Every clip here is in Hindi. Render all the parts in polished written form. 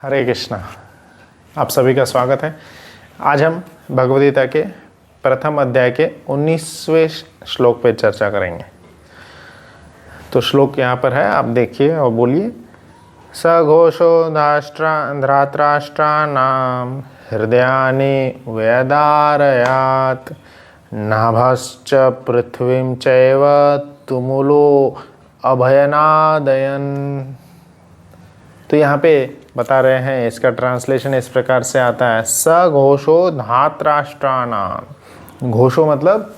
हरे कृष्णा। आप सभी का स्वागत है। आज हम भगवद गीता के प्रथम अध्याय के 19वें श्लोक पर चर्चा करेंगे। तो श्लोक यहाँ पर है, आप देखिए और बोलिए। स घोषो धात्राष्ट्राणां हृदयानि व्यदारयात् नाभाश्च पृथ्वीं चैव तुमुलो अभयनादयन्। तो यहाँ पे बता रहे हैं, इसका ट्रांसलेशन इस प्रकार से आता है। स घोषो धात्राष्ट्राणां। घोषो मतलब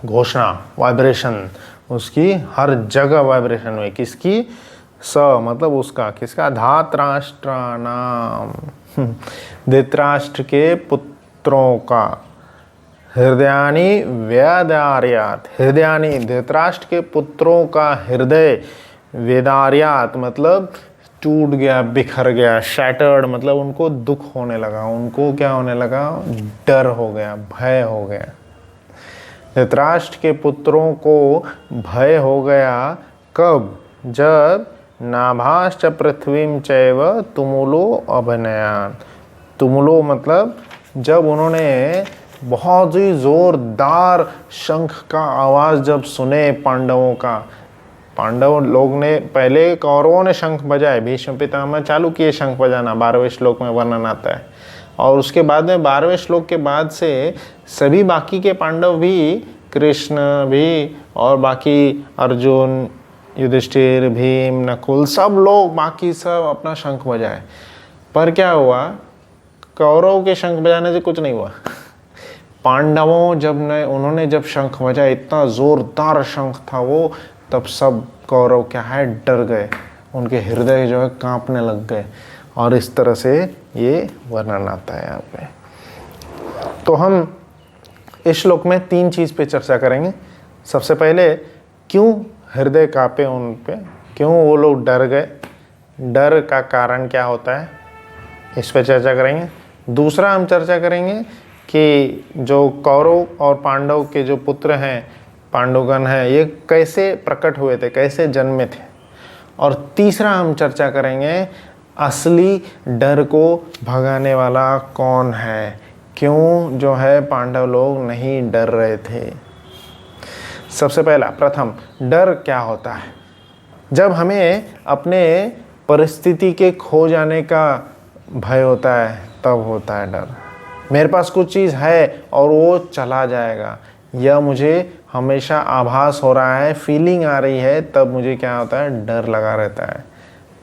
घोषणा, वाइब्रेशन, उसकी हर जगह वाइब्रेशन हुई। किसकी? स मतलब उसका, किसका? धात्राष्ट्राणां, धृतराष्ट्र के पुत्रों का। हृदयानि व्यदारयात्। हृदयानि, धृतराष्ट्र के पुत्रों का हृदय। वेदार्यात मतलब टूट गया, बिखर गया। शैटर्ड मतलब उनको दुख होने लगा, उनको क्या होने लगा? डर हो गया, भय हो गया। धृतराष्ट्र के पुत्रों को भय हो गया। कब? जब नाभाश्च पृथ्वीं चैव तुमुलो अभनयान्। तुमुलो मतलब जब उन्होंने बहुत ही जोरदार शंख का आवाज़ जब सुने पांडवों का। पांडव लोग ने पहले, कौरवों ने शंख बजाए, भीष्म पितामह चालू किए शंख बजाना, 12वें श्लोक में वर्णन आता है। और उसके बाद में 12वें श्लोक के बाद से सभी बाकी के पांडव भी, कृष्ण भी और बाकी अर्जुन, युधिष्ठिर, भीम, नकुल, सब लोग बाकी सब अपना शंख बजाए। पर क्या हुआ? कौरव के शंख बजाने से कुछ नहीं हुआ। पांडवों उन्होंने जब शंख बजाया, इतना जोरदार शंख था वो, तब सब कौरव क्या है? डर गए। उनके हृदय जो है कांपने लग गए। और इस तरह से ये वर्णन आता है यहाँ पे। तो हम इस श्लोक में 3 चीज़ पे चर्चा करेंगे। सबसे पहले, क्यों हृदय कांपे उन पे, क्यों वो लोग डर गए, डर का कारण क्या होता है, इस पे चर्चा करेंगे। दूसरा, हम चर्चा करेंगे कि जो कौरव और पांडव के जो पुत्र हैं, पांडुगण हैं, ये कैसे प्रकट हुए थे, कैसे जन्मे थे। और तीसरा, हम चर्चा करेंगे असली डर को भगाने वाला कौन है, क्यों जो है पांडव लोग नहीं डर रहे थे। सबसे पहला, प्रथम, डर क्या होता है? जब हमें अपने परिस्थिति के खो जाने का भय होता है, तब होता है डर। मेरे पास कुछ चीज़ है और वो चला जाएगा, या मुझे हमेशा आभास हो रहा है, फीलिंग आ रही है, तब मुझे क्या होता है? डर लगा रहता है।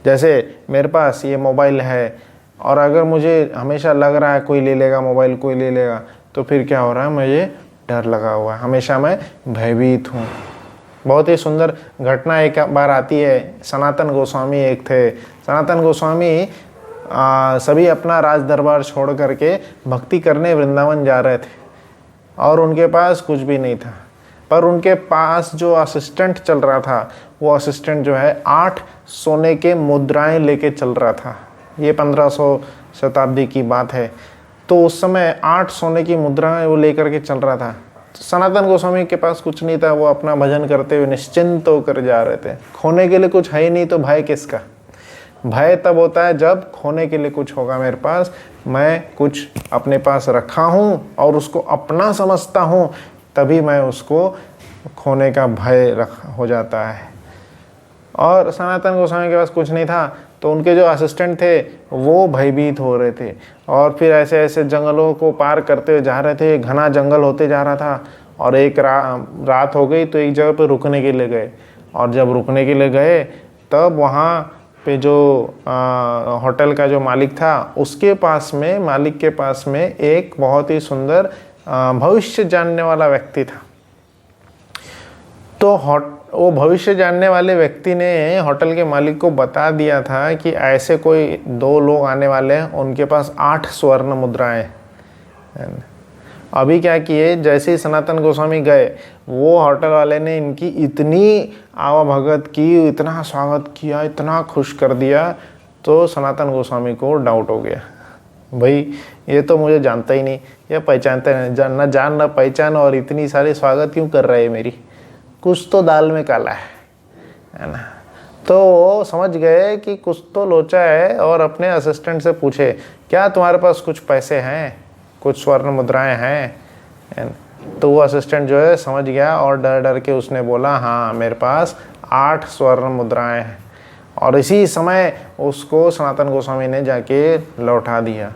जैसे मेरे पास ये मोबाइल है और अगर मुझे हमेशा लग रहा है कोई ले लेगा मोबाइल, कोई ले लेगा, तो फिर क्या हो रहा है? मुझे डर लगा हुआ है, हमेशा मैं भयभीत हूँ। बहुत ही सुंदर घटना एक बार आती है। सनातन गोस्वामी एक थे। सनातन गोस्वामी सभी अपना राज दरबार छोड़ करके भक्ति करने वृंदावन जा रहे थे और उनके पास कुछ भी नहीं था। पर उनके पास जो असिस्टेंट चल रहा था, वो असिस्टेंट जो है 8 सोने के मुद्राएं लेके चल रहा था। ये 1500 शताब्दी की बात है। तो उस समय 8 सोने की मुद्राएं वो लेकर के चल रहा था। सनातन गोस्वामी के पास कुछ नहीं था, वो अपना भजन करते हुए निश्चिंत होकर जा रहे थे। खोने के लिए कुछ है ही नहीं, तो भय किसका? भय तब होता है जब खोने के लिए कुछ होगा मेरे पास, मैं कुछ अपने पास रखा हूँ और उसको अपना समझता हूँ, तभी मैं उसको खोने का भय हो जाता है। और सनातन गोस्वामी के पास कुछ नहीं था, तो उनके जो असिस्टेंट थे वो भयभीत हो रहे थे। और फिर ऐसे ऐसे जंगलों को पार करते हुए जा रहे थे, घना जंगल होते जा रहा था। और एक रात हो गई, तो एक जगह पर रुकने के लिए गए। और जब रुकने के लिए गए, तब वहाँ पे जो होटल का जो मालिक था, उसके पास में, मालिक के पास में एक बहुत ही सुंदर भविष्य जानने वाला व्यक्ति था। तो वो भविष्य जानने वाले व्यक्ति ने होटल के मालिक को बता दिया था कि ऐसे कोई 2 लोग आने वाले हैं, उनके पास 8 स्वर्ण मुद्राएं। अभी क्या किए, जैसे ही सनातन गोस्वामी गए, वो होटल वाले ने इनकी इतनी आवाभगत की, इतना स्वागत किया, इतना खुश कर दिया, तो सनातन गोस्वामी को डाउट हो गया, भाई ये तो मुझे जानता ही नहीं, ये पहचानता नहीं, न जान न पहचान, और इतनी सारी स्वागत क्यों कर रहे हैं मेरी, कुछ तो दाल में काला है ना। तो वो समझ गए कि कुछ तो लोचा है और अपने असिस्टेंट से पूछे, क्या तुम्हारे पास कुछ पैसे हैं, कुछ स्वर्ण मुद्राएं हैं? तो वो असिस्टेंट जो है समझ गया और डर डर के उसने बोला, हाँ मेरे पास 8 स्वर्ण मुद्राएं हैं। और इसी समय उसको सनातन गोस्वामी ने जाके लौटा दिया।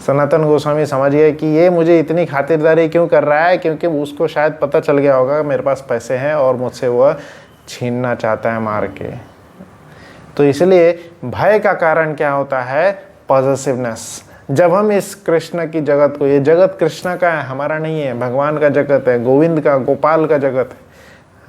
सनातन गोस्वामी समझ गए कि ये मुझे इतनी खातिरदारी क्यों कर रहा है, क्योंकि उसको शायद पता चल गया होगा मेरे पास पैसे हैं और मुझसे वह छीनना चाहता है मार के। तो इसलिए भय का कारण क्या होता है? पॉजिटिवनेस। जब हम इस कृष्ण की जगत को, ये जगत कृष्ण का है, हमारा नहीं है, भगवान का जगत है, गोविंद का, गोपाल का जगत है।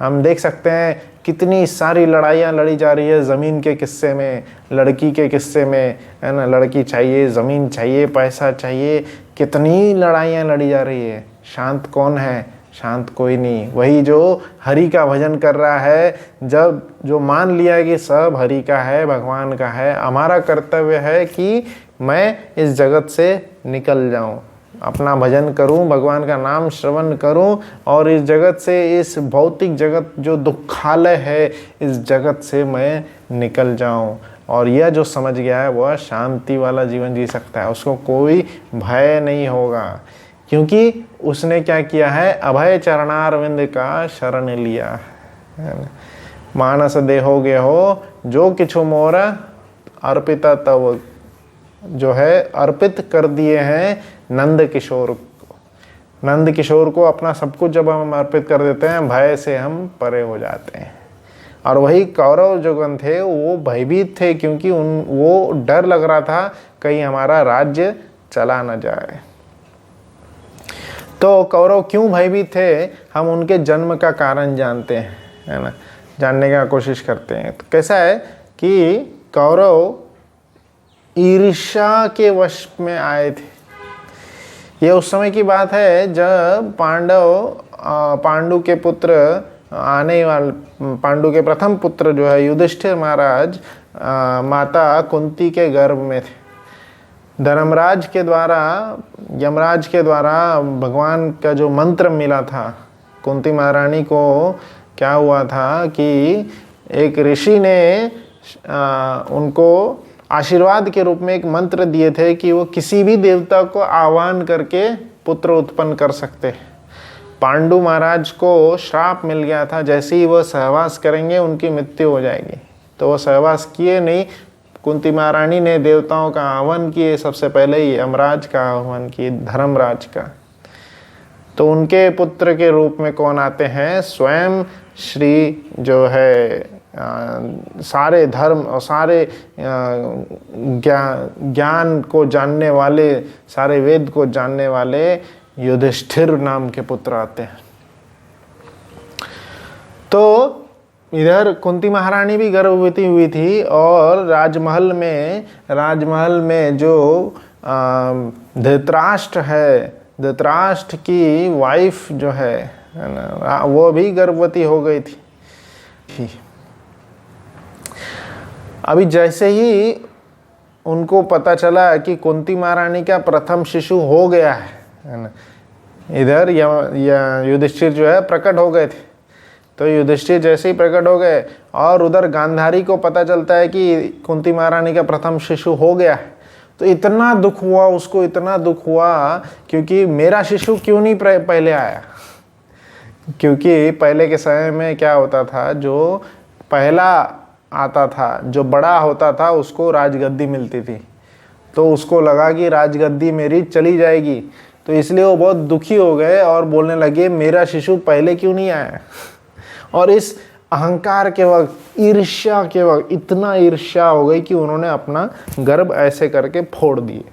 हम देख सकते हैं कितनी सारी लड़ाइयाँ लड़ी जा रही है ज़मीन के किस्से में, लड़की के किस्से में, है ना, लड़की चाहिए, ज़मीन चाहिए, पैसा चाहिए, कितनी लड़ाइयाँ लड़ी जा रही है। शांत कौन है? शांत कोई नहीं। वही जो हरि का भजन कर रहा है, जब जो मान लिया है कि सब हरि का है, भगवान का है, हमारा कर्तव्य है कि मैं इस जगत से निकल जाऊं, अपना भजन करूं, भगवान का नाम श्रवण करूं और इस जगत से, इस भौतिक जगत जो दुखालय है, इस जगत से मैं निकल जाऊं। और यह जो समझ गया है वह शांति वाला जीवन जी सकता है, उसको कोई भय नहीं होगा, क्योंकि उसने क्या किया है? अभय चरणारविंद का शरण लिया है। मानस देहोगे हो जो किछु मोर अर्पिता तव, जो है अर्पित कर दिए हैं नंद किशोर को। नंद किशोर को अपना सब कुछ जब हम अर्पित कर देते हैं, भय से हम परे हो जाते हैं। और वही कौरव जोगन थे, वो भयभीत थे, क्योंकि वो डर लग रहा था कहीं हमारा राज्य चला न जाए। तो कौरव क्यों भयभीत थे, हम उनके जन्म का कारण जानते हैं, है ना, जानने का कोशिश करते हैं। तो कैसा है कि कौरव ईर्ष्या के वश में आए थे। ये उस समय की बात है जब पांडु के पुत्र आने वाले, पांडु के प्रथम पुत्र जो है युधिष्ठिर महाराज माता कुंती के गर्भ में थे। धर्मराज के द्वारा, यमराज के द्वारा भगवान का जो मंत्र मिला था, कुंती महारानी को क्या हुआ था कि एक ऋषि ने उनको आशीर्वाद के रूप में एक मंत्र दिए थे कि वो किसी भी देवता को आह्वान करके पुत्र उत्पन्न कर सकते। पांडु महाराज को श्राप मिल गया था, जैसे ही वह सहवास करेंगे उनकी मृत्यु हो जाएगी। तो वो सहवास किए नहीं। कुंती महारानी ने देवताओं का आह्वान किए, सबसे पहले ही यमराज का आह्वान किए, धर्मराज का। तो उनके पुत्र के रूप में कौन आते हैं? स्वयं श्री जो है सारे धर्म और सारे ज्ञान को जानने वाले, सारे वेद को जानने वाले युधिष्ठिर नाम के पुत्र आते हैं। तो इधर कुंती महारानी भी गर्भवती हुई थी और राजमहल में जो धृतराष्ट्र है, धृतराष्ट्र की वाइफ जो है ना, वो भी गर्भवती हो गई थी। अभी जैसे ही उनको पता चला कि कुंती महारानी का प्रथम शिशु हो गया है ना, इधर युधिष्ठिर जो है प्रकट हो गए थे। तो युधिष्ठिर जैसे ही प्रकट हो गए और उधर गांधारी को पता चलता है कि कुंती महारानी का प्रथम शिशु हो गया है, तो इतना दुख हुआ उसको, इतना दुख हुआ, क्योंकि मेरा शिशु क्यों नहीं पहले आया। क्योंकि पहले के समय में क्या होता था, जो पहला आता था, जो बड़ा होता था, उसको राजगद्दी मिलती थी। तो उसको लगा कि राजगद्दी मेरी चली जाएगी, तो इसलिए वो बहुत दुखी हो गए और बोलने लगे मेरा शिशु पहले क्यों नहीं आया। और इस अहंकार के वक्त, ईर्ष्या के वक्त इतना ईर्ष्या हो गई कि उन्होंने अपना गर्भ ऐसे करके फोड़ दिए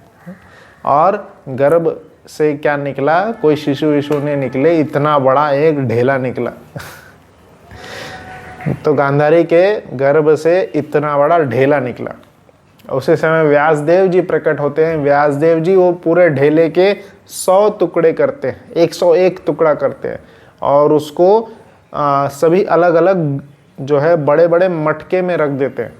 और गर्भ से क्या निकला, कोई शिशु विशु नहीं निकले, इतना बड़ा एक ढेला निकला। तो गांधारी के गर्भ से इतना बड़ा ढेला निकला। उसी समय व्यासदेव जी प्रकट होते हैं। व्यासदेव जी वो पूरे ढेले के 100 टुकड़े करते हैं, 101 टुकड़ा करते हैं और उसको सभी अलग अलग जो है बड़े बड़े मटके में रख देते हैं।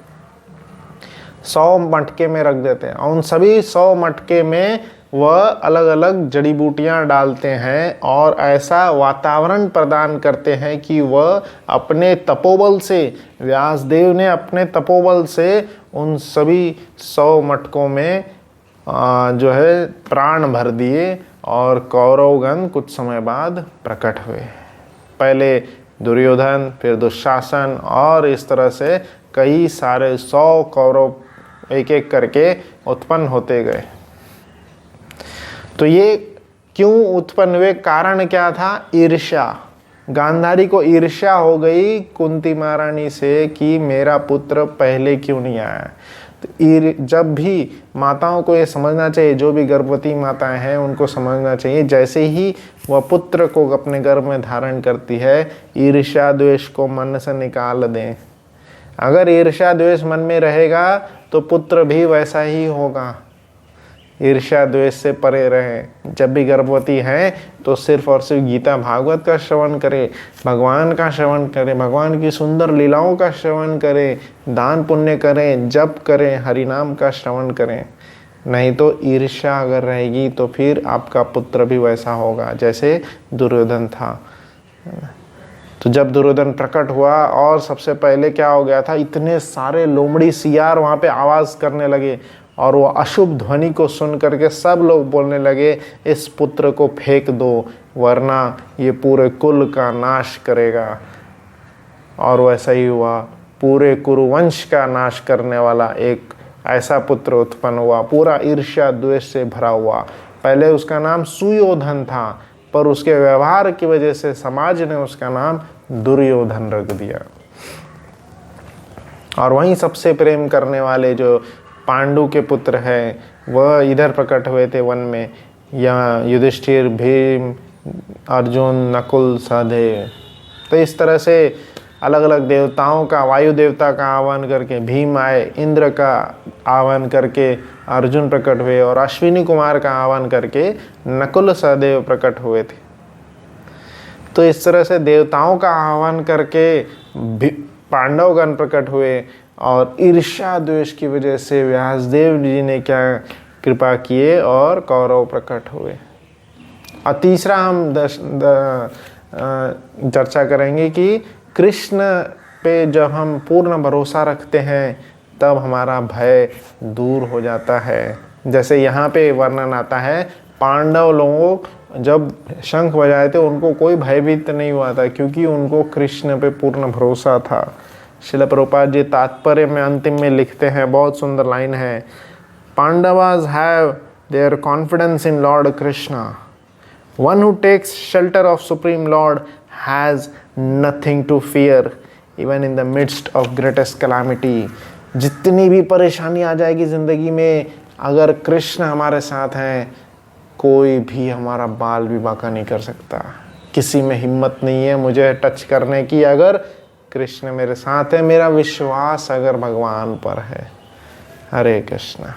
100 मटके में रख देते हैं और उन सभी 100 मटके में वह अलग अलग जड़ी बूटियां डालते हैं और ऐसा वातावरण प्रदान करते हैं कि वह अपने तपोबल से, व्यासदेव ने अपने तपोबल से उन सभी 100 मटकों में जो है प्राण भर दिए और कौरवगण कुछ समय बाद प्रकट हुए। पहले दुर्योधन, फिर दुशासन, और इस तरह से कई सारे 100 कौरव एक एक करके उत्पन्न होते गए। तो ये क्यों उत्पन्न हुए, कारण क्या था? ईर्ष्या। गांधारी को ईर्ष्या हो गई कुंती महारानी से कि मेरा पुत्र पहले क्यों नहीं आया। तो जब भी माताओं को ये समझना चाहिए, जो भी गर्भवती माताएं हैं उनको समझना चाहिए, जैसे ही वह पुत्र को अपने गर्भ में धारण करती है, ईर्ष्या द्वेष को मन से निकाल दें। अगर ईर्ष्या द्वेष मन में रहेगा तो पुत्र भी वैसा ही होगा। ईर्ष्या द्वेष से परे रहें। जब भी गर्भवती हैं तो सिर्फ और सिर्फ गीता भागवत का श्रवण करें, भगवान का श्रवण करें, भगवान की सुंदर लीलाओं का श्रवण करें, दान पुण्य करें, जप करें, हरि नाम का श्रवण करें। नहीं तो ईर्ष्या अगर रहेगी तो फिर आपका पुत्र भी वैसा होगा जैसे दुर्योधन था। तो जब दुर्योधन प्रकट हुआ और सबसे पहले क्या हो गया था, इतने सारे लोमड़ी सियार वहाँ पे आवाज़ करने लगे और वो अशुभ ध्वनि को सुन करके सब लोग बोलने लगे इस पुत्र को फेंक दो वरना ये पूरे कुल का नाश करेगा। और वैसा ही हुआ, पूरे कुरुवंश का नाश करने वाला एक ऐसा पुत्र उत्पन्न हुआ, पूरा ईर्ष्या द्वेष से भरा हुआ। पहले उसका नाम सुयोधन था, पर उसके व्यवहार की वजह से समाज ने उसका नाम दुर्योधन रख दिया। और वहीं सबसे प्रेम करने वाले जो पांडु के पुत्र हैं वह इधर प्रकट हुए थे वन में, या युधिष्ठिर, भीम, अर्जुन, नकुल, सहदेव। तो इस तरह से अलग अलग देवताओं का, वायु देवता का आह्वान करके भीम आए, इंद्र का आह्वान करके अर्जुन प्रकट हुए और अश्विनी कुमार का आह्वान करके नकुल, सहदेव प्रकट हुए थे। तो इस तरह से देवताओं का आह्वान करके पांडवगण प्रकट हुए और ईर्ष्या द्वेष की वजह से व्यासदेव जी ने क्या कृपा किए और कौरव प्रकट हुए। और तीसरा हम चर्चा करेंगे कि कृष्ण पे जब हम पूर्ण भरोसा रखते हैं तब हमारा भय दूर हो जाता है। जैसे यहाँ पे वर्णन आता है, पांडव लोगों जब शंख बजाए थे उनको कोई भयभीत नहीं हुआ था क्योंकि उनको कृष्ण पे पूर्ण भरोसा था। श्रील प्रभुपाद जी तात्पर्य में अंतिम में लिखते हैं, बहुत सुंदर लाइन है, Pandavas have their confidence in lord Krishna, one who takes shelter of supreme lord has nothing to fear even in the midst of greatest calamity. जितनी भी परेशानी आ जाएगी ज़िंदगी में, अगर कृष्ण हमारे साथ हैं कोई भी हमारा बाल भी बांका नहीं कर सकता। किसी में हिम्मत नहीं है मुझे टच करने की, अगर कृष्ण मेरे साथ है, मेरा विश्वास अगर भगवान पर है। हरे कृष्णा।